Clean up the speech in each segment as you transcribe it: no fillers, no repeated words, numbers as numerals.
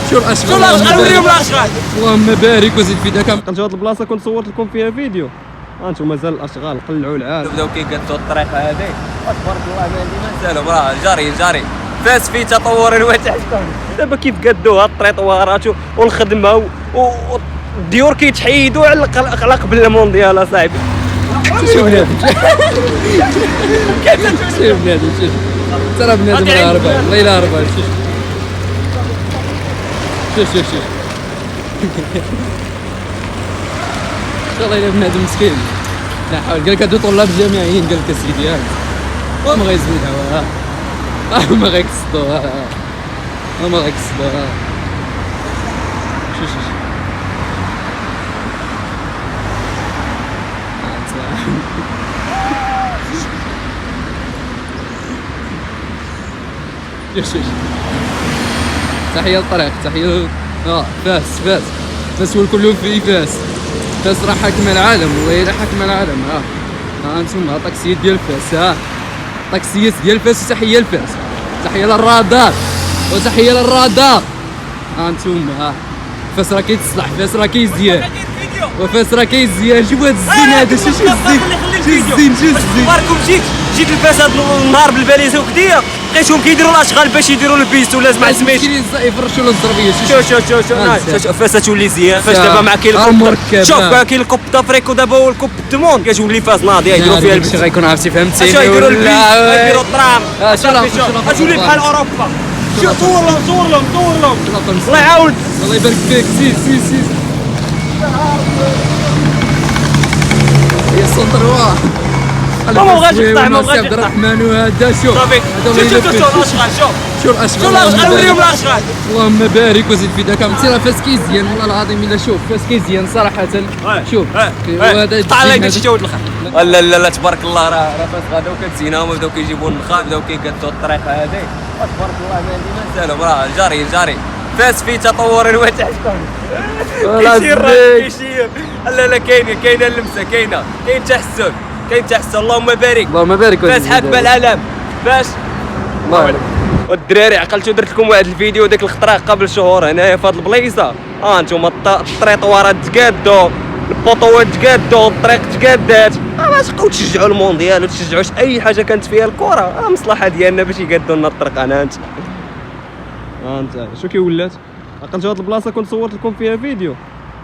شو الاشغال وريهم الاشغال. اللهم بارك وزيد في داك. لقيت هاد البلاصه كنت صورت لكم فيها فيديو. انتم مازال الاشغال قلعوا العالم. بداو كيقادوا الطريق هذه تبارك الله ما عندي ما نسالهم راه جاري فاس في تطور وتحسن. دابا كيف قادوها التطويرات والخدمه والديور كيتحيدوا على قبل المونديال اصاحبي. شوف بنادم شوف بنادم شوف ترى بنادم هربان والله الا هربان. شوف والله الا بنادم مسكين. لا حول. قال لك هادو طلاب جامعيين. قال لك اسيدي ما غيزيدها ما غيكسدوها ما غيكسدوها. شوف تحية للطريق تحية فاس والكل في فاس راه حاكمة العالم والله الا حاكمة العالم. ها انتم طاكسيات ديال فاس. طاكسيات ديال فاس وتحية لفاس. تحية للرادار وتحية للرادار. انتم فاس راه كيتصلح. فاس راه كيزيان وفاس راه كيزيان. شوف هاد الزين هذا. شو الزين باركم جيت لفاس هاد النهار بالباليزه وكديه لقيتهم كيديروا الاشغال باش يديروا البيست ولا ما سميتش يفرشوا له الزربيه. شوف فاس تولي زيان. فاش دابا مع كاين الكوب. شوف كاين الكوب دافريكو دابا هو الكوب دو كتولي فاس ناضيه يديروا فيها البيست. غيكون عرفتي فهمتيني ولا يديروا البيست يديروا الطرام. تولي بحال اوروبا. شوف صور لهم الله يعاود. الله يبارك فيك. سير يا سندروا ما بغاش يقطع عبد الرحمن وهذا. شوف شو الاشغال وريهم الاشغال. اللهم بارك وزيد في داك. عرفتي راه فاس كيزيان والله العظيم الا. شوف فاس كيزيان صراحه. شوف وهذا طلع لك داكشي تاود الخير. لا تبارك الله راه فاس غاداو كتزيناهم وبداو كيجيبوا النخال بداو كيقادوا الطريق هذه تبارك الله ما عندي ما نسالهم راه جاري فاس في تطور وتحسن. كيشير لا كاينه اللمسه كاين تحسن. اللهم بارك فاس حاكمه العالم. فاش الله يعلم. والدراري عقلتو درت لكم واحد الفيديو داك الاختراق قبل شهور هنايا في هاد البلايصه. انتم الطريطوارات تقادوا البوطوات تقادوا الطريق تقادات. ما تبقاو تشجعوا المونديال وتشجعوش اي حاجه كانت فيها الكره. مصلحه ديالنا باش يقادوا لنا الطريق. انت شو كي ولات. عقلت هاد البلاصه كنت صورت لكم فيها فيديو.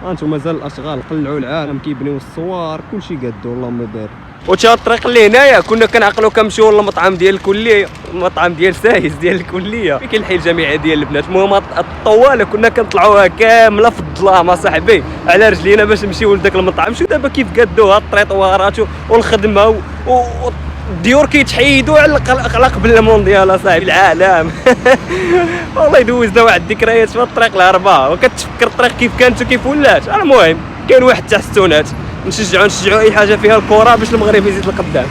انتم مازال الاشغال قلعوا العالم كيبنيو الصوار كلشي قادو. اللهم بارك. وتا الطريق اللي هنايا كنا كنعقلوا كنمشيو للمطعم ديال الكليه. المطعم ديال سايس ديال الكليه فين كاين الحي الجامعي ديال البنات. المهم الطواله كنا كنطلعوها كامله في الظلام اصاحبي على رجلينا باش نمشيو لذاك المطعم. شو دابا كيف قادوها التطويرات والخدمه والديور كيتحيدوا على قبل المونديال اصاحبي العالم. والله دوزنا واحد الذكريات في الطريق الهرباء وكتفكر الطريق كيف كانت وكيف ولات. المهم كاين واحد التحسنات. نشجعوا اي حاجه فيها الكره باش المغرب يزيد لقدام.